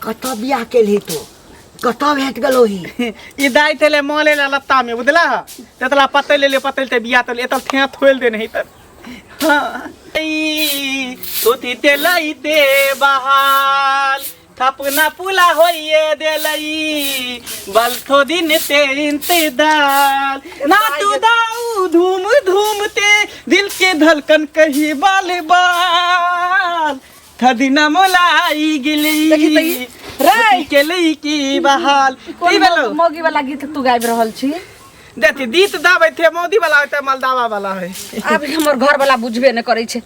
कत बियाह केलही तो कत भेट गेलो ही ई दाई थेले मोले ला लत्ता में बुझला तेतला पतल ले पतल ते बिया तले एतल थे थोल दे नहीं त हां ई सोती ते लई ते बहाल थपना पुला होइए देलई बल थो दिन ते इंतदाल ना तू दाऊ धूम धूम ते दिल के धड़कन कही बाल बाल थदिना मोलाई गिली रे के लई की बहाल ई बेलो मोगी वाला गीत तू गाइब रहल छी देती दीत दाबै थे मोदी वाला होते मलदावा वाला है अब हमर घर वाला बुझबे न करै छै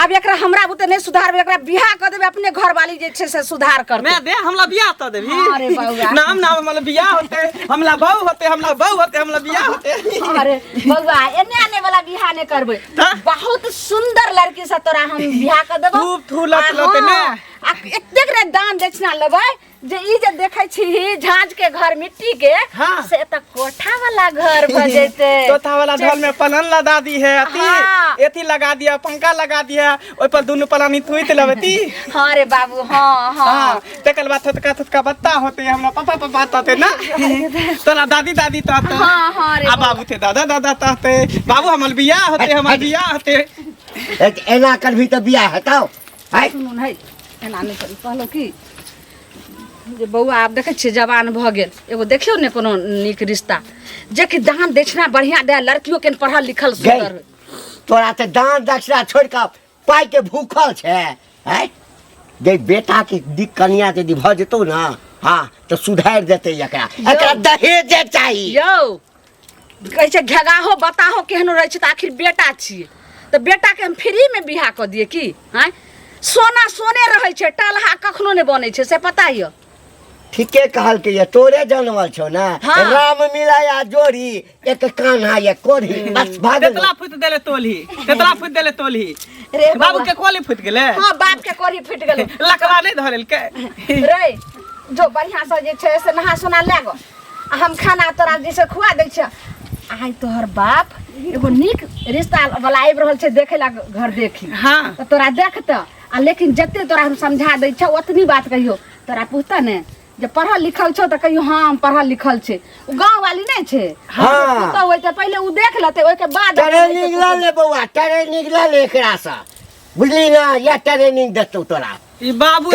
अब एकरा हमरा बुते नै सुधारबे एकरा बियाह क देबे अपने घर वाली जे छै से सुधार कर मैं दे हमला बियाह त देबी अरे बौआ नाम हमला बियाह होते हमला बहू होते हमला बियाह होते अरे बौआ एने आने वाला बियाह नै करबै बहुत सुंदर लड़की से तोरा हम बियाह क देबो खूब थुलत लते ने आ एतेक रे दान दक्षिणा लेबै जे ई जे देखै छी झांझ के घर मिट्टी के से त कोठा वाला घर भ जेते कोठा वाला घर में पलंग लगा दी है एथी लगा दिया पंखा लगा दिया ओइ पर दोनों पलानी थुइत लबती हां रे बाबू हां तकल बात थका बत्ता होते हमरा पापा ताते ना तोरा दादी तो हां रे आ बाबू थे दादा ताते बाबू हमल बियाह होते एना करभी त बियाह हेताओ हाय सुनु नै एना नै करी कहलो की जे बौआ आब देखै छियै जवान भ गेल एगो देखियो ने कोनो नीक रिश्ता जे कि दान दक्षिणा बढ़िया दे लड़कियों के पढ़ल लिखल सुंदर तोरा त दान दक्षिणा छोड़ के पाई के भूखल छै है जे बेटा के दिक कन्या यदि भ जेतौ ना हां तो सुधार देते एकरा दहेज चाहिए यौ कहै छै घेगाहो बताहो केहनो रहै छै त आखिर बेटा छियै त बेटा के हम फ्री में बियाह क दिए की हैं सोना सोने रहै छै टलहा कखनो नै बनै छै से पता य ठीके कहल के ये तोरे जन्मल छौ ना राम मिलाया जोड़ी एक कान्हा ये कोरी बस भाग तेतला फुट देले तोली रे बाबू के कोली फुट गेले हां बाप के कोरी फुट गेले लकड़ा नै धरल के रे जो बढ़िया से जे छै से नहा सोना ले गो हम खाना तोरा जैसे खुआ दै छ आइ तोहर बाप एगो नीक रिश्ता वाला आइब रहल छै देखे ला घर देखी हां त तोरा देखत आ लेकिन जत्ते तोरा हम समझा दै छ ओतनी बात कहियो तोरा पूछता ने जे पढ़ल लिखल छौ त कहियो हां हम पढ़ल लिखल छै उ गांव वाली नै छै हां तो होय त पहिले उ देख लेते ओय के बाद ट्रेनिंग ले बौआ ट्रेनिंग ले एकरा सा बुझली ना या ट्रेनिंग देतौ तोरा ई बाबू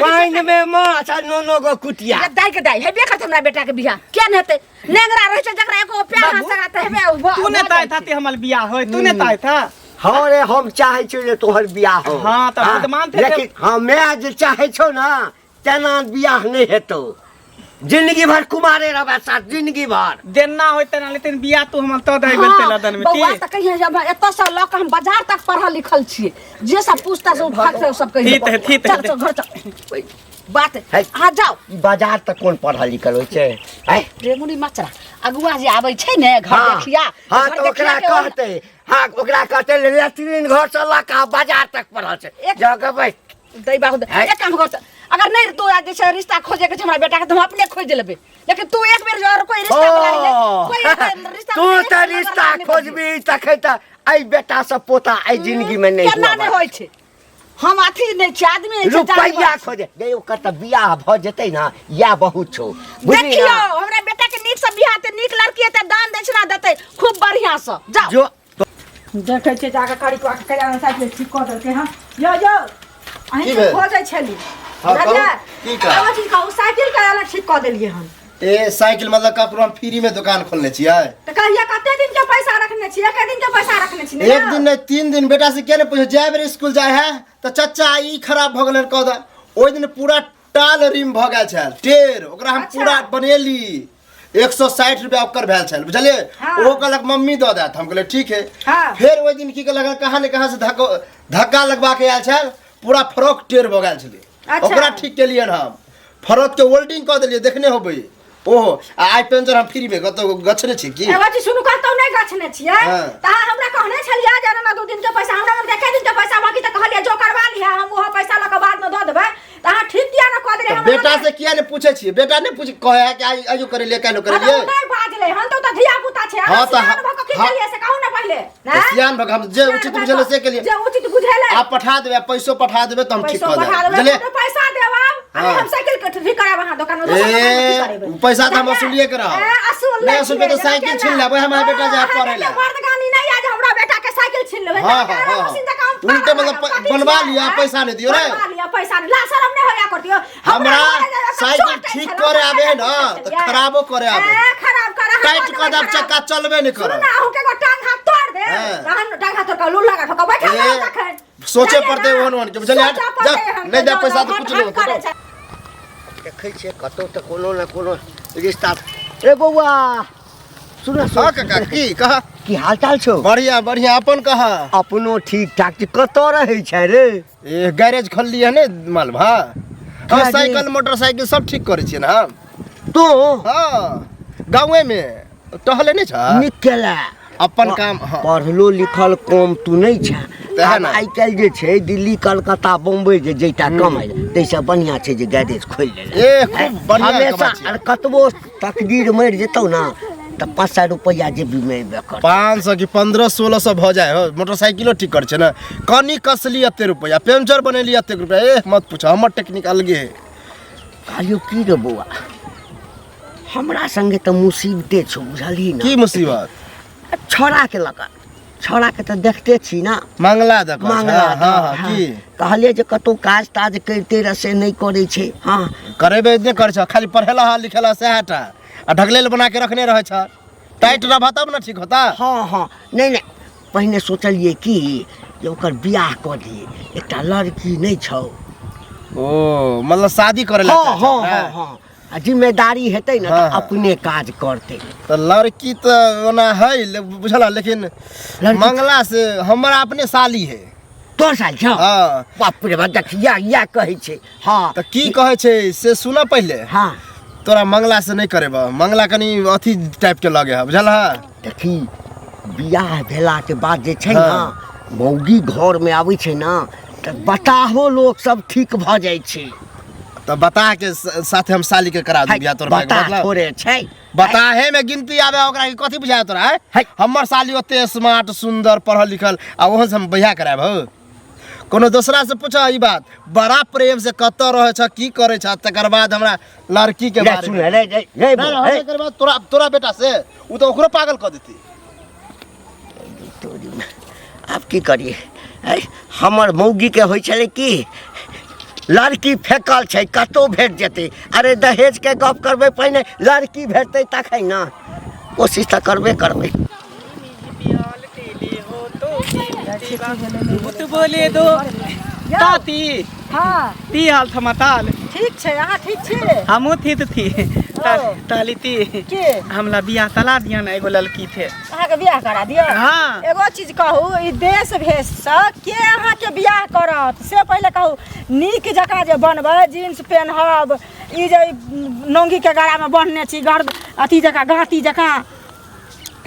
पाइन में माछ नोनो गो कुटिया दाई के दाई हेबे करत हमरा बेटा के बियाह केन हेतै नेंगरा रहै छै जकरा एको प्यार हंसरा त हेबे तू ने ताय थाती हमर बियाह होय तू ने ताय था हां रे हम चाहै छी जे तोहर बियाह हो हां त विद्यमान थे लेकिन हमें जे चाहै छौ ना तेना बियाह नै हेतौ जिंदगी भर कुमारे रहबा साथ जिंदगी भर देना होय तना लेकिन बियाह तू हमर त दे बेलते लदन में बौआ त कहिया जब एत से ल के हम बाजार तक पढ़ल लिखल छियै जे सब पूछता सब भाग से सब कहियो ठीक है चल घर चल बात आ जाओ बाजार तक कौन पढ़ल लिखल होय छै है रेमुनी मचरा अगुआ जे आबै छै ने घर देखिया हां तो ओकरा कहते हां ओकरा कहते लेट्रिन घर से ला के बाजार तक पढ़ल छै जगह भाई दई बाहु एक काम कर अगर नहीं तो आज जैसे रिश्ता खोजे के हमरा बेटा के तो हम अपने खोज लेबे लेकिन तू एक बेर और कोई रिश्ता बुला ले कोई रिश्ता तू त रिश्ता खोजबी तखै त आई बेटा से पोता आई जिंदगी में नहीं केना नहीं होय छै हम अथी नहीं छै आदमी नहीं छै रुपैया खोजे गई ओकर त बियाह भ जेतै ना या बहुत छौ देखियो हमरा बेटा के नीक से बियाह ते नीक लड़की है त दान दक्षिणा देतै खूब बढ़िया से जाओ जो देखै छै जाके करी को कला साइड ठीक कर देलकै हां यो अहीं खोजै छली राजा की का आवा जी का साइकिल का अलग ठीक कर देलिए हम ए साइकिल मतलब ककरो हम फ्री में दुकान खोलने छियै त कहिया कते दिन के पैसा रखने छी एक दिन के पैसा रखने छी एक दिन नहीं 3 दिन बेटा से के ने पूछे जाय बेर स्कूल जाय है त चच्चा ई खराब भ गेल कह द ओइ दिन पूरा टाल रिम भ गेल छल टेर ओकरा हम पूरा बनेली 160 रुपया ओकर भेल छल बुझलिए ओ कहलक मम्मी द देत हम कहले ठीक है फिर ओइ दिन की कहलक कहां ने कहां से धक्का लगवा के आयल छल पूरा फ्रॉक टेर भ गेल छल ओकरा ठीक के लिए हम फरत के वेल्डिंग कर देलिए देखने होबे ओहो आई पेंजर हम फ्री में कतो गछने छी की ए बाजी सुनु कहतौ नै गछने छियै त हमरा कहने छलिया जे ना 2 दिन के पैसा हमरा में देखे दिन के पैसा बाकी त कहलिए जो करवा लिया हम वो पैसा ल के बाद में द देबै त हां ठीक दिया ना कह देले हम बेटा से किया ने पूछे छी बेटा ने पूछ कहे है कि आजो करे ले कालो करे ले नै बाजले हम त धिया पुता छै हां त सियान भक के लिए से कहू ना पहले ना सियान भक हम जे उचित बुझले से के लिए जे उचित बुझले आप पठा देबे पैसो पठा देबे त हम ठीक कर देब बुझले पैसा देब अरे हम साइकिल के ठीक कराब वहां दुकान में पैसा तो हम वसूलिए करा नहीं वसूल पे तो साइकिल छीन लेबै हमारे बेटा जा पढ़े ला मर्दगानी नहीं आज हमरा बेटा के साइकिल छीन लेबै उल्टे मतलब बनवा लिया पैसा नहीं दियो रे बनवा लिया पैसा ला शर्म नहीं होया करतियो हमरा साइकिल ठीक करे आवे है ना तो खराबो करे आवे खराब करे टाइट कदम चक्का चलबे नहीं करे ना हो के टांग हाथ तोड़ दे रहन टांग हाथ तोड़ लू लगा ठोका बैठा रखे सोचे पड़ते ओन के बुझलिए जा नहीं दे पैसा तो कुछ नहीं देखै छै कतौ त कोनो न कोनो रिश्ता ए बौआ सुन हां काका की कहा की हाल चाल छौ बढ़िया बढ़िया अपन कहा अपनो ठीक ठाक छै कतौ रहै छै रे ए गैरेज खोलली है ने मालभा हम साइकिल मोटरसाइकिल सब ठीक करे छियै ना तो हां गांवे में टहले नहीं छ निकला अपन काम पढ़लो लिखल कम तू नहीं छ आई काल जे छै दिल्ली कलकत्ता बम्बई जे जैता कमाई तैसे बढ़िया छै जे गैरेज खोल ले ए खूब बढ़िया हमेशा और कतबो तकदीर मर जेतौ ना तो 500 रुपया जेबी में बेकर 500 की 1500-1600 भ जाए हो मोटरसाइकिलो ठीक कर छै ना कनी कसली एते रुपया पंचर बनेली एते रुपया ए मत पूछ हमर टेक्निक अलगे है कहलियो की रे बौआ हमरा संगे तो मुसीबते छौ बुझली ना की मुसीबत छोड़ा के लगा छोड़ा के तो देखते छी ना मंगला द मंगला हां की कहलिए जे कतौ काज ताज करते रसे नहीं करे छै हां करेबे नहीं कर छ खाली पढ़ेला लिखेला से हटा आ ढगलेल बना के रखने रहे छ टाइट रहबा तब ना ठीक होता हां हां नहीं नहीं पहले सोचलिए कि जे ओकर बियाह क दिए एकटा लड़की नहीं छौ ओ मतलब शादी करे ला हां हां हां आ जिम्मेदारी हेतै ना तो अपने काज करते तो लड़की तो ओना है बुझला लेकिन मंगला से हमरा अपने साली है तोर साल छ हां बाप रे बाप देखिया या कहै छै हां तो की कहै छै से सुना पहले हां तोरा मंगला से नहीं करेबा मंगला कनी अथी टाइप के लगे है बुझला देखी बियाह भेला के बाद जे छै ना मौगी घर में आबै छै ना तो बताहो लोग सब ठीक भ जाय छै तो बता के साथे हम साली के करा दी बियाह तोर भाई बता थोड़े छै बताहे में गिनती आवे ओकरा की कथि बुझाय तोरा है हमर साली ओते स्मार्ट सुंदर पढ़ल लिखल आ ओहन से हम बियाह कराब हो कोनो दूसरा से पूछा ई बात बड़ा प्रेम से कत रहे छ की करे छ तकर बाद हमरा लड़की के बारे में रे रे तकर बाद तोरा बेटा से उ तो ओकरो पागल क देती अब की करिए हमर मौगी के होय छले की लड़की फेकल छै कतो भेट जेते अरे दहेज के गप करबे पहिने लड़की भेटते तखै ना कोशिश त करबे करबे बोले दो ताती हां ती हाल समाताल ठीक छै अहाँ ठीक छी हमहू थी ताली ती के हमला बियाह तला दिया ना एगो लड़की थे अहाँ के बियाह करा दिया हाँ। एगो चीज कहू ई देश भेष से के अहाँ के बियाह करत से पहले कहू नीक जका जे बनबै जींस पहनब ई जे नंगी के गला में बन्हने छी गर्द अथी जका गांती जका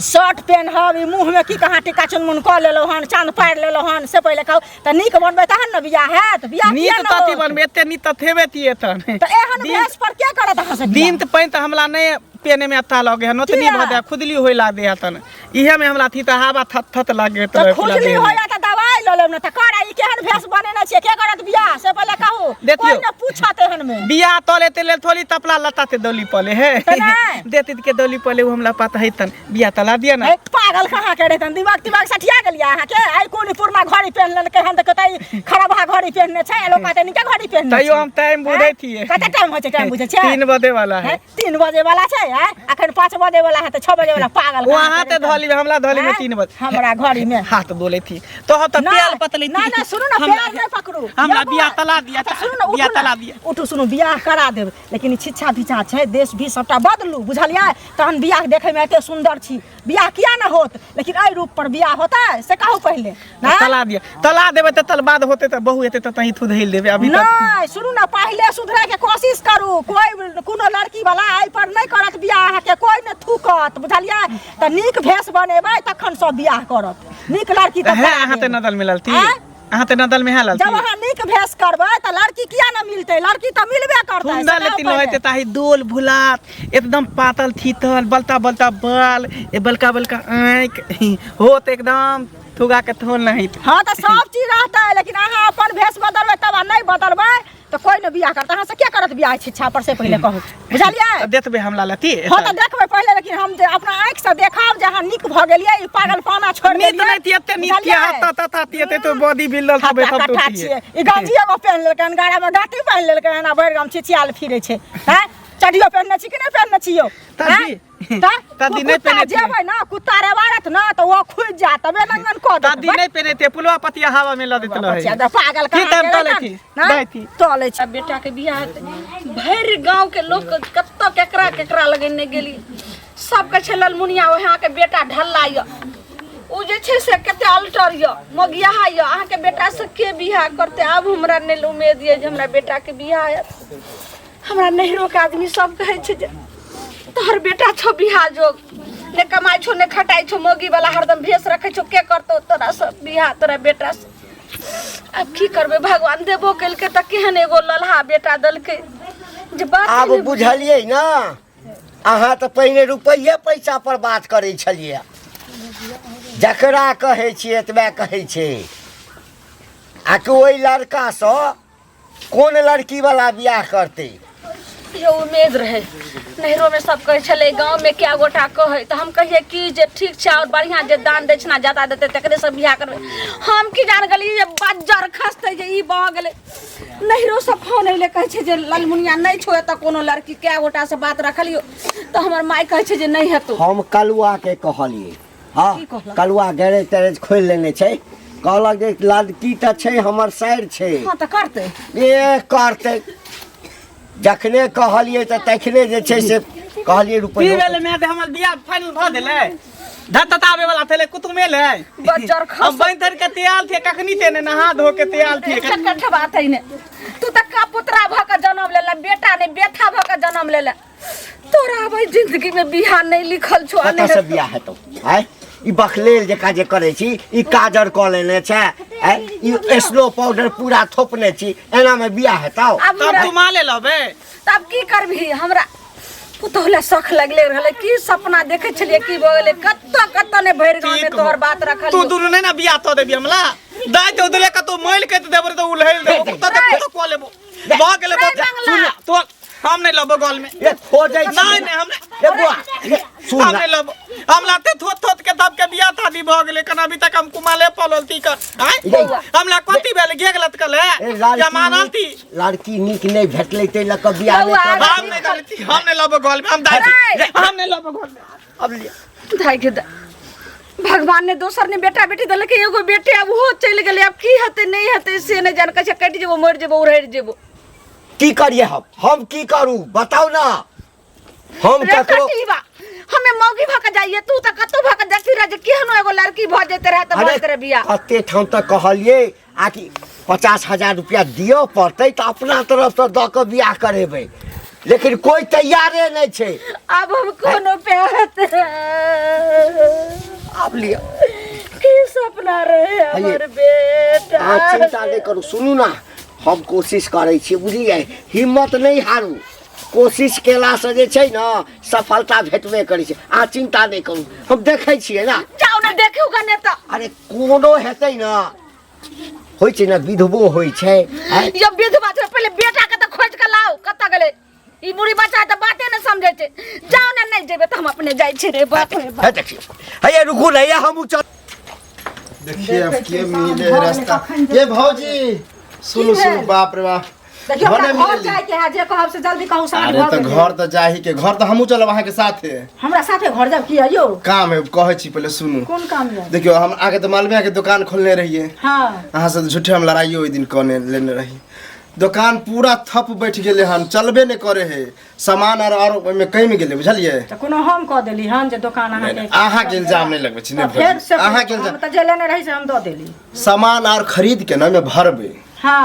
शर्ट पहनब ई मुंह में की कहाँ टिका चुनमुन क लेलो हन चांद पार लेलो हन से पहले कहू त नीक बनबै तहन न बियाह हैत बियाह नीक किया तती न बनबे एते नीक त थेबे तिए तन त एहन भेष पर के करत अहाँ से दिन त पैन त हमला नहीं पेने में अता लगे हन ओतनी किया? भदे खुदली होय ला दे तन इहे में हमला थी त हवा थत थत लागे त खुजली होया त दवाई ल लेब न त करा ई केहन भेष बनेने छियै के करत बियाह से पहले कहू देखियो। कोई न पूछत एहन में बियाह तोले ते ले थोड़ी तपला लता ते दोली पले है नहीं। देती के दोली पले वो हमला पता है तन बियाह तला दिया ना ए, पागल कहाँ के रहतन दिमाग सठिया गेलिया अहाँ के आई कोनी पुरमा घड़ी पहन लेलकै हन त कतई खराबा घड़ी पहनने छै लोग कहते निके घड़ी पहनने तैयो हम टाइम बुझै थिए कते टाइम होय छै टाइम बुझै छै 3 बजे वाला है 3 बजे वाला छै अखन 5 बजे वाला है त 6 बजे वाला पागल वहां ते धोली हमला धोली में 3 बजे हमरा घड़ी में हाथ बोले थी तो हम तो प्याल पतली थी ना सुनो ना प्यार नहीं पकड़ू हमला बियाह तला दिया अच्छा सुनो ना बियाह तला दिया उठू सुनो बियाह करा देब लेकिन शिक्षा दीक्षा छै देश भी सबटा बदलू बुझलियै तहन बियाह देखे में एते सुंदर छी बियाह किया न होत लेकिन एहि रूप पर बियाह होता है से कहू पहले ना तला दिया तला देबे त तल बाद होते त बहु एते त तही थुधैल देबे अभी तक नहीं सुनू ना पहले सुधरे के कोशिश करू कोई कोनो लड़की वाला आई पर नहीं करत बियाह के कोई न थूकत बुझलियै त नीक भेष बनेबै तखन सब बियाह करत नीक लड़की त है अहाँ ते नदल मिलल थी अहाँ ते नदल में हालल जब अहाँ नीक भेष करबै त लड़की किया न मिलतै लड़की त मिलबे करतै सुंदर लेती लोते ताही दोल भुलात एकदम पातल थीतल बलता बलता बाल ए बलका बलका आंख होत एकदम थुगा के थोन नहीं हाँ तो सब चीज रहता है लेकिन अहाँ अपन भेष बदलबै तब नहीं बदलबै तो कोई न बियाह करता अहाँ से क्या करत बियाह शिक्षा पर से पहले कहू बुझलिए देतबे हमला लती हाँ तो देखबै पहले लेकिन हम जे अपना आँख से देखब जे अहाँ निक भ गेलिए ई पागलपना छोड़ नीत देलिए नहीं थी एते नीत के हाथ ता ते तो बॉडी बिल्डर सब हत्ता सब कट्ठा छियै ई गंजिया में पहन लेलकै गाड़ा में डाटी पहन लेलकै ना भरि गाम छिछियाल फिरै छै हैं चढ़ियो पहनने छी कि नहीं पहनने छियो दादी दादी नहीं पहने थी जेबै ना कुत्ता रे बारत ना तो वो खुद जा तबे नंगन को दादी नहीं पहने थे पुलवा पतिया हवा में लदित रहे पागल की टाइम तले थी दै थी तले छ बेटा के बियाह भरि गांव के लोग कत्तो केकरा केकरा लगेने गेली सब के छै ललमुनिया वहां के बेटा ढल्ला य उ जे छै से कते अल्टर य मगिया य अहाँ के बेटा से के बियाह करते अब हमरा ने उम्मीद ये जे हमरा बेटा के बियाह हैत हमरा नहिरो के आदमी सब कहे छै जे तोहर बेटा छो बियाह जोग ने कमाई छो ने खटाई छो मोगी वाला हरदम भेस रखे छो के करतो तोरा सब बियाह तोरा बेटा से अब की करबे भगवान देबो केलके त केहन एगो ललहा बेटा दलके जे बात आब बुझलिए ना अहाँ तो पहिने रुपये पैसा पर बात करे छलिए जकरा कहे छी एतबे कहे छै आ कि ओइ लड़का से कौन लड़की वाला बियाह करते ये उम्मीद रहे नहरो में सब कहे चले गांव में क्या गोटा कहे तो हम कहिए कि जे ठीक छै और बढ़िया जे दान दक्षिणा ज्यादा देते तकरे सब बियाह करबे हम की जान गली जे बज्जर खसते जे ई भ गेले नहरो से फोन अइले कहे छै जे ललमुनिया नहीं छो त कोनो लड़की क्या गोटा से बात रखलियो तो हमर माई कहे छै जे नहीं हेतौ हम कलुआ के कहलिए हाँ की कहलक? कलुआ गैरेज तैरेज खोल लेने छै कहलक जे लड़की त छै हमर साइड छै हां त करते ए करते जखने कहलिए त तखने जे छै से कहलिए की रुपये भेले मैं ते हमर बियाह फाइनल भ देले धत आवे वाला थले कुतुमे ले बज्जर खस हम बइन तर के तैयार थे कखनी ते ने नहा धो के तैयार थे कट्ठा बात है ने तू त का पुत्रा भ के जन्म लेला बेटा ने बेटा भ के जन्म लेला तोरा भाई जिंदगी में बियाह नहीं लिखल छो कतऽ से बियाह हेतौ आय ई बखलेल जका जे करे छी ई काजर क लेने छै आय ई स्नो पाउडर पूरा थोपने छी एना में बियाह हेतौ अब तब तू माले लबे तब की करबी हमरा पुतौला शौक लगले रहले की सपना देखे छलिए की भ गेले कत्तो ने भरि गांव में तोहर बात रखल तू दुनु नहीं ना बियाह तो देबी हमला दाय तो देले का तू मोइल के देबर तो उलहेल दे तो तो को लेबो भ गेले सुन तो हम नहीं लबो गल में ए खो जाय छी नहीं नहीं हमने ए बुआ सुन हम नहीं लबो हम लाते थोत के तब के बियाह थादी भ गेले कना अभी तक हम कुमाले पललती कर हैं हमला कोती बेल गे गलत कले जमानती लड़की निक नहीं भेटले ते लक बियाह नहीं कर हम नहीं गलती हम नहीं लबो गल में हम दाई हम नहीं लबो गल में अब लिया धाई के भगवान ने दोसर ने बेटा बेटी दले के एगो बेटे अब हो चल गेले अब की हते नहीं हते से ने जान कछ कट जेबो मर जेबो उड़ै जेबो की करिए हम की करू बताओ ना हम ककरो हमें मौगी भक जाइए तू त कतो भक देखती रह जे केहनो एगो लड़की भ जेते रह त भ करे बियाह कते ठाम तक कहलिए आ कि 50,000 रुपया दियो पड़ते तो अपना तरफ से द के बियाह करेबे लेकिन कोई तैयारे नहीं छे अब हम कोनो पे अब लिया की सपना रहे हमर बेटा चिंता नहीं करू सुनू ना हम कोशिश करे छी बुझिए हिम्मत नहीं हारू कोशिश केला से जे छै ना सफलता भेटबे करै छै आ चिंता नहीं करू हम देखे छियै ना जाओ ना देखियो गने त अरे कोनो हेतै ना होय छै ना विधवो होय छै ये विधवा छै पहले बेटा के त खोज के लाओ कत गेले ई बुढ़ी बच्चा त बाते न समझे छै जाओ ना नहीं जेबे त हम अपने जाय छै रे बाप रे बाप है देखियो हे रुकू ना ये हम चल देखिए अब के मिले रास्ता ये भौजी सुनो सुनो बाप रे बाप देखियो भने हमरा घर मिले जाय के है जे कहब से जल्दी कहू समझ अरे तो घर तो जाही के घर तो हमहू चलब अहाँ के साथे हमरा साथे घर जाब की आइयो काम है कहे छी पहले सुनू कौन काम है देखियो हम आगे तो मालविया के दुकान खोलने रहिए हां अहाँ से झूठे हम लड़ाइयो ओइ दिन कने लेने रही दुकान पूरा थप बैठ गेले हन चलबे नहीं करे है सामान और में कहीं में गेले बुझलिए त कोनो हम क देली हन जे दुकान अहाँ के अहाँ के इल्जाम नहीं लगबे छी फिर से अहाँ के हम त जे लेने रही से हम द देली सामान और खरीद के ना में भरबे हां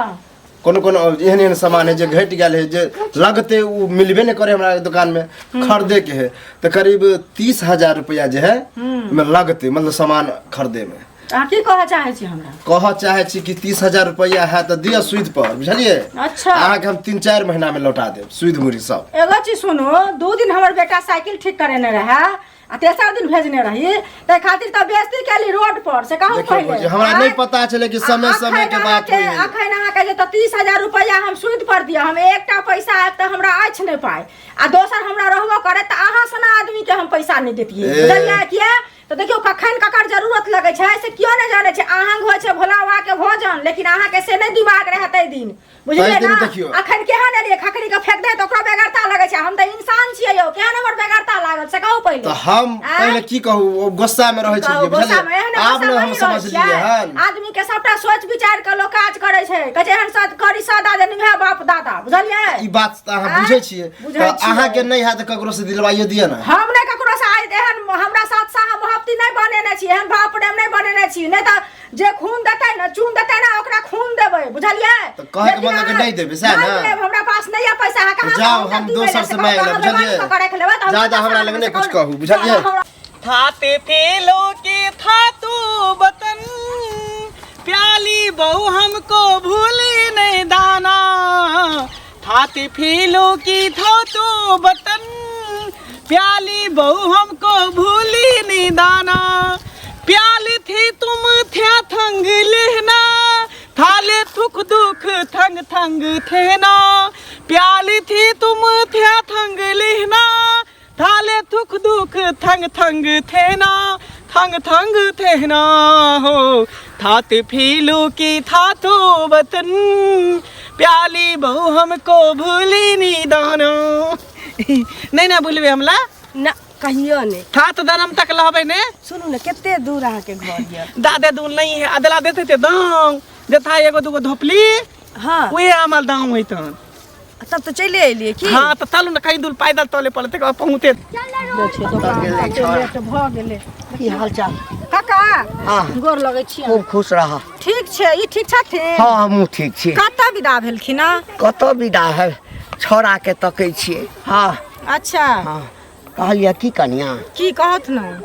कोनो कोनो एहन एहन सामान है जो घट गेल है जो लगते वो मिलबे नहीं करे हमारा दुकान में खरीदे के है तो करीब 30,000 रुपया जो है में लगते मतलब सामान खरीदे में अहाँ की कह चाहे छी हमरा कह चाहे छी कि 30,000 रुपया है तो दिया सूद पर बुझलिए अच्छा अहाँ के हम 3-4 महीना में लौटा देब सूद मुरी सब एगो चीज सुनो 2 दिन हमर बेटा साइकिल ठीक करेने रहा आ तेसर दिन भेजने रही ते खातिर तो बेइज्जती केली रोड पर से कहूं देखियो पहले भौजी, हमरा नहीं पता चले कि समय समय के बात हुई है। अखन अहाँ के जे तो 30,000 रुपया हम सूद पर दिया, हम एकटा पैसा आब त हमरा आछ नहीं पाए आ दोसर हमरा रहबो करे त अहाँ सना आदमी के हम पैसा नहीं देतिए, बुझलियै किया तो देखियो कखन ककर जरूरत लगे छै से क्यों नहीं जाने छै। अहाँ होइ छै भोला बाबा के भोजन, लेकिन अहाँ के से नहीं दिमाग रहे तै दिन, बुझलियै ना। अखन केहन एलियै खखरी के फेंक दे त ओकरा बेगरता लगे छै। हम त इंसान छियै यौ, केहन हमर बेगरता लागल से कहू पहिले। तो हम पहले की कहू, वो गुस्सा में रहे छियै, बुझलियै। आप ने हम समझ लिए हन। आदमी के सबटा सोच विचार के लोग काज करे छै, कहे हन सद करी सदा जे निभे बाप दादा, बुझलियै। ई बात त अहाँ बुझै छियै, तो अहाँ के नहीं है त ककरो से दिलवाइए दिए ना। हम नहीं ककरो से आज एहन हमरा साथ साहा मोहब्बती नहीं बनेने छी, एहन बाप प्रेम नहीं बनेने छी। नहीं त जे खून देतै ना, चून देतै ना, ओकरा खून देबै, बुझलियै। तो कहे के मतलब के नहीं देबे सै ना। हमरा पास नहीं है पैसा, कहां जाओ हम दोसर से मांग लेब, बुझलियै। ज्यादा हमरा लग नहीं कुछ कहू, बुझलियै। थाते फेलो के था तू बतन, प्याली बहू हमको भूली नहीं दाना। थाते फेलो की था तू बतन, प्याली बहू हमको भूली नहीं दाना। प्याली थी तुम थे थंग लेना, थाले थुक दुख थंग थंग थे ना। प्याली थी तुम थे थंग लेना, थाले थुक दुख थंग थंग थे ना, थंग थंग थे ना हो। थाते फीलू की था तो वतन, प्याली बहू हमको भूली नी दाना। नहीं ना भूलबे हमला ना कहियो ने। था तो दनम तक लहबे ने। सुनू ने केते दूर अहाँ के घर ये। दादे दूर नहीं है, अदला देते थे दाम जथा एगो दूगो धोपली, हां वे आमल दाम होइतन। तब तो चले एलिए की। हां तो चलू ना कहीं दूर पैदल तले पड़ते का पहुंचे। भ गेले की हाल चाल काका। हाँ। गोर लगै छी। खूब खुश रह। ठीक छै, ई ठीक छथिन। हाँ हमहूँ ठीक छी। कतऽ विदा भेलखिन ना? कतऽ विदा है, छोड़ा के तकै छियै। हाँ अच्छा हाँ कहलिए की कनिया, की कहत न?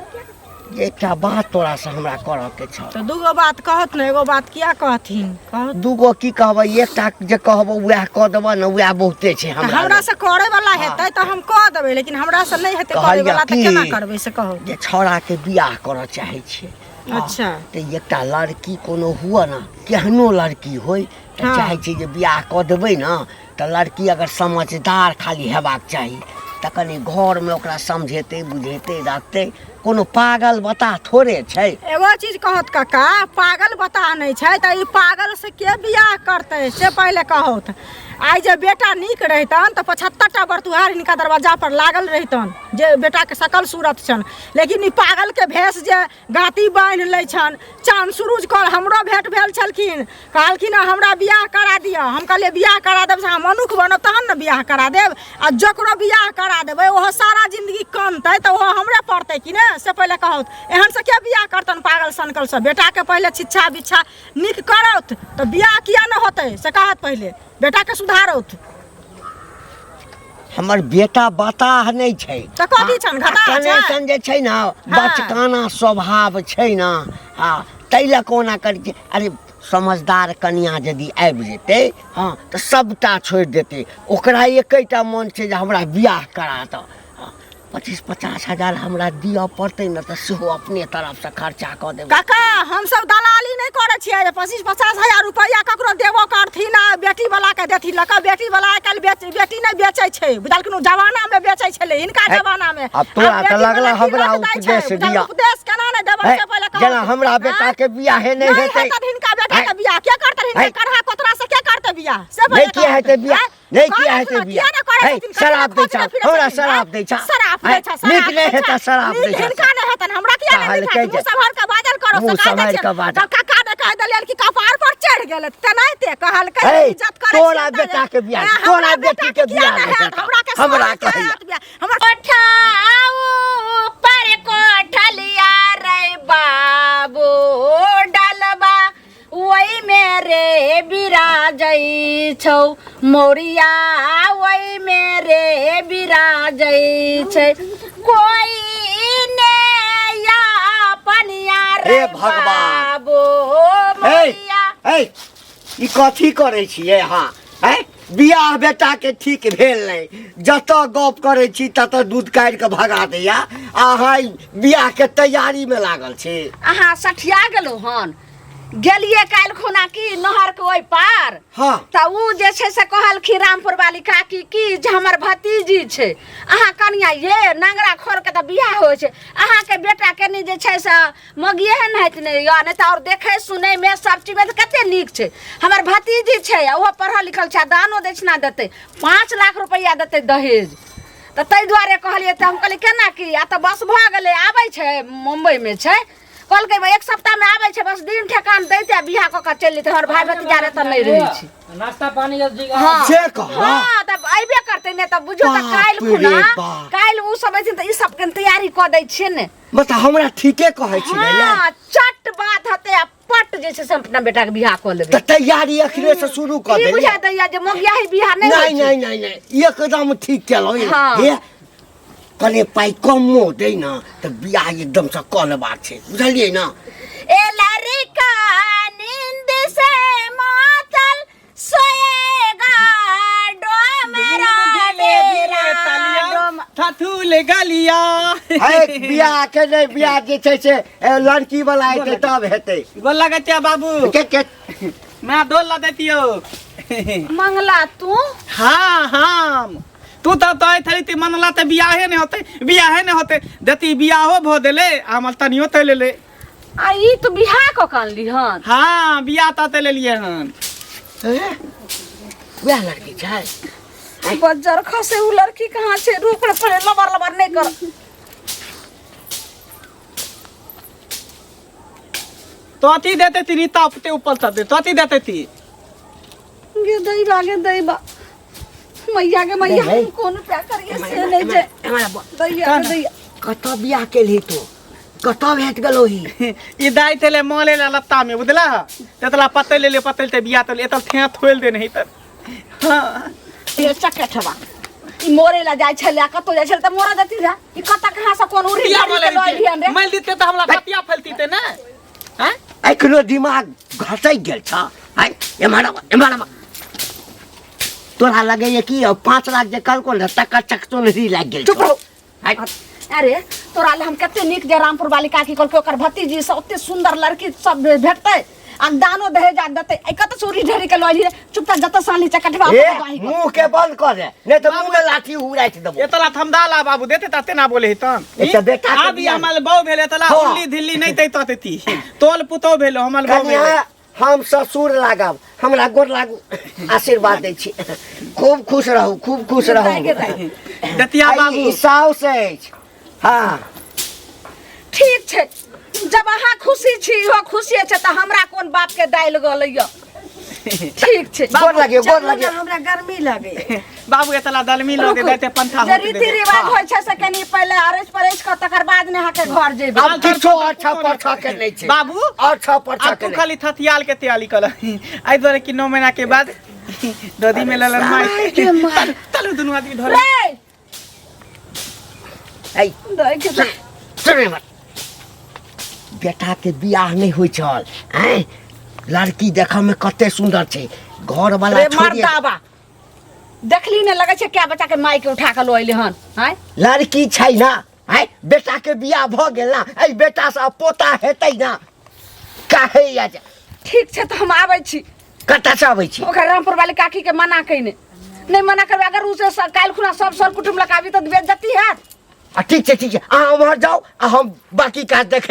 एकटा बात तोरा से हमरा करऽ के छ। तो दूगो बात कहत न, एगो बात किया कहथिन कहत। दूगो की कहबै, एकटा जे कहबो वएह कह देबऽ न, वएह बहुते छै हमरा से करे वाला हेतै त हम कह देबै, लेकिन हमरा से नहीं हेतै करे वाला त केना करबै से कहू। जे छोड़ा के बियाह करऽ चाहै छियै। अच्छा तो एकटा लड़की कोनो हुआ ना, केहनो लड़की होय तो हाँ। चाहे छी जे बियाह कऽ देबै ना, तो लड़की अगर समझदार खाली हेबाक चाही, तो कनी घर में ओकरा समझेते बुझेते रखते। कोनो पागल बता थोड़े छै। एगो चीज कहत काका, पागल बता नहीं छै त ई पागल से के बियाह करतै से पहले कहत। आई जे बेटा नीक रहितन तो 75टा बरतुहार हिनका दरवाजा पर लागल रहितन, जे बेटा के सकल सूरत छन। लेकिन ई पागल के भेष जे गाती बांध लै छन। चांद सूरज कल हमरो भेंट भेल छलखिन, कहलखिन हमरा बियाह करा दिया। हम कहलिए बियाह करा देब से हम मनुख बनब तहन न बियाह करा देब। आ जकरो बियाह करा देबै ओहो सारा जिंदगी कानतै त ओहो हमरे पड़तै कि ने से पहले कहत। एहन से के बियाह करतन पागल सनकल से। बेटा के पहले शिक्षा विच्छा नीक करत तो बियाह किया न होतै से कहत। पहले बेटा के सुधारत। हमर बेटा बताह नहीं छै त कथी छन घटा कने सन जे छै ना, बचकाना स्वभाव छै ना। हाँ तैला कोना कर। अरे समझदार कन्या यदि आबि जेतै हाँ तो सबटा छोड़ि देतै। ओकरा एकेटा मन छै जे हमरा बियाह करा दऽ। 25-50 हजार हमरा दिअ पड़तै न तऽ सेहो अपने तरफ से खर्चा कऽ देबै। काका हम सब दलाली नहीं करे छियै जे 25-50 हजार रुपया ककरो देबो करथिन आ बेटी वाला के देथिन। लका बेटी वाला आइकाल बेटी नहीं बेचै छै, बुझलखिन जमाना में बेचै छलै हिनका जमाना में। अब तोरा तऽ लगला हमरा उपदेश दिया। उपदेश केना नहीं देबै से पहले कहू। जेना हमरा बेटा के बियाह नहीं हेतै, हिनका बेटा के बियाह के करतै? हिनका करहा कोतरा से के करतै बियाह से नहीं पहले किया हेतै बियाह, नहीं किया हेतै बियाह। शराब दै छ हमरा, शराब दै छ। नीक नहीं हेतै शराब दै छ। हिनका नहीं हेतन हमरा किया नहीं हेतै? मुंह संभाल के बाजल करो। मुंह संभाल के बाजल। काका ने कह देलियन कि कपार पर चढ़ गेल तेनाहिते कहल के इज्जत करे। तोरा बेटा के बियाह, तोरा बेटी के बियाह हमरा कहिया। हमर कोठाऊ पर कोठलिया रे बाबू डलबा वही मेरे बिराजै छौ मोरिया, वही मेरे बिराजै छै। कोई ने या पनिया रे भगवान बाबू मोरिया। ई कथी करै छियै? हाँ बियाह बेटा के ठीक भेल नहीं, जत गप करे छी तत दूध काट के भगा दैया। अहाँ बियाह के तैयारी में लागल छी। अहाँ सठिया गेलो हन, गेलिए काल्हि खुना की नहर के ओइ पार। हाँ त उ जे छै से कहलखिन रामपुर वाली काकी की जे हमर भतीजी छै, अहाँ कनिया ये नंगरा खोर के त बियाह होइ छै, अहाँ के बेटा कनी जे छै से मगिए न हैत ने या ने त और देखे सुने में सब चीज में कते नीक छै। हमर भतीजी छै, ओहो पढ़ल लिखल छै, दानो दक्षिणा देतै, 5 लाख रुपया देतै दहेज। त तै दुआरे कहलिए त हम कहलिए केना की आ त बस भ गेलै, आबै छै मुंबई में छै, कहलकै 1 सप्ताह में आबै छै, बस दिन ठेकान दैते बियाह क के चलि जेतै। हमर भाई भतीजा रे त नहीं रहै छै, नाश्ता पानी हाँ से कह। हाँ तब अइबे करतै ने, तब बुझो त बाप काल्हि रे खुना बाप। काल्हि उ सब अइथिन त ई सब के तैयारी क दै छियै ने। मतलब हमरा ठीके कहै छी ने। हाँ चट बात हते आ पट जे छै से अपना बेटा के बियाह क लेबै। त तैयारी अखने से शुरू कर ई दे। बुझा दैया जे मोगियाही बियाह नहीं नहीं होइ छै। नहीं नहीं नहीं एकदम ठीक केलो। हाँ। हे कने पाई कमो दे ना त बियाह एकदम से क लेबाक छै, बुझलियै ना। ए लड़का नींद से मातल सोएगा डोमेरा डेरा डोम। थथुल गलिया। है बियाह के नहीं, बियाह जे छै से लड़की वाला हेतै तब हेतै। गोल लगतिया बाबू, के मैं डोल ला देतियो। मंगला तू हाँ हाँ तू तो थरी ती मनला त बियाहे ने होते, बियाहे ने होते देती बियाहो भ देले, हमर तनियो त ले ले। आ ई तो बियाह क कानली हन। हाँ बियाह त ले लिए हन। वह लड़की छै। बज्जर खसे उ लड़की कहाँ छै, रुक रे पहले लबर लबर नहीं कर। तो अति देते ती रीता अपते ऊपर से तो अति देते ती। गे दैबा मैया के मैया नहीं। हम कौन प्यार करिए से नहीं जे दैया के दैया। कत बियाह के ली तू, कत भेट गेलो ही। ई दाई तेले मोले ला लत्ता में बुझला, तेतला पतल ले पतल ते बियाह तल एतल थे थोल दे नहीं त। हाँ ये चकठवा ई मोरे ला जाय छले, कतो जाय छले त मोरा देती रा। ई कता कहां से कोन उड़ी बियाह के मोले लई धियान रे। मैल दीते त हमरा खतिया फैलती ते ना। हैं एखनो दिमाग घसै गेल छ। है एमारा तोरा लगे कि 5 लाख जे कलको न तक चक तो नहीं लाग गेल। चुप रहो। है अरे तोरा ले हम कते नीक जे रामपुर वाली काकी कहलकै ओकर भतीजी से ओते सुंदर लड़की सब भेटतै आ दानो दहेज देतै। ए कत चोरी ढेरी के लई रे, चुपचाप जत साली चकठवा ए मुंह के बंद कर दे, नहीं तो मुंह में लाठी उड़ाइत देबो। एतला थमदाला बाबू देते त ना बोले तन। अच्छा बेटा के आ बियाह माल बहु भेले तला हाँ। उल्ली दिल्ली नहीं तै तती। तोल पुतो भेलो हमल बहु भेले। कन्या हम ससुर लागब, हमरा गोर लागू, आशीर्वाद दै छी। खूब खुश रहू, खूब खुश रहू। दतिया बाबू ई साउस अछि। हाँ ठीक छै, जब अहाँ खुशी छी हो खुशी छै त हमरा कोन बाप के दाइल गलैया। ठीक छै गोर लगियो, गोर लगियो। हमरा गर्मी लगे। बाबू एतला दलमी लगे देते पंथा जे होते रीति देते। रिवाज होइ छै से कनी पहले अरज परज क तकर बाद ने अहाँ के घर जेबै। अब किछो अच्छा परछा के नहीं छै बाबू अच्छा परछा अब के तू नहीं। खाली थथियाल के तैयारी कर। आई द्वारे कि 9 महीना के बाद ददी में ललन माई तलु दुनु आदमी धरे। रे ऐ देख के सुने मत, बेटा के बियाह नहीं होइ छल। हैं लड़की देखा में कते सुंदर छै, घर वाला रे छोड़िए। मर्दाबा देखली ने लगे छै क्या बच्चा के माई के उठा के लइले हन। हैं लड़की छै ना, हैं बेटा के बियाह भ गेल ना, ऐ बेटा से पोता हेतै ना। काहे या जा ठीक छै त हम आबै छी। कतऽ से आबै छी। ओकर रामपुर वाली काकी के मना कइने नहीं मना करबे, अगर उसे काल खुना सब सर कुटुम लगाबी त बेइज्जती है। ठीक छै अहाँ उम्हर जाओ, आ हम बाकी काज देख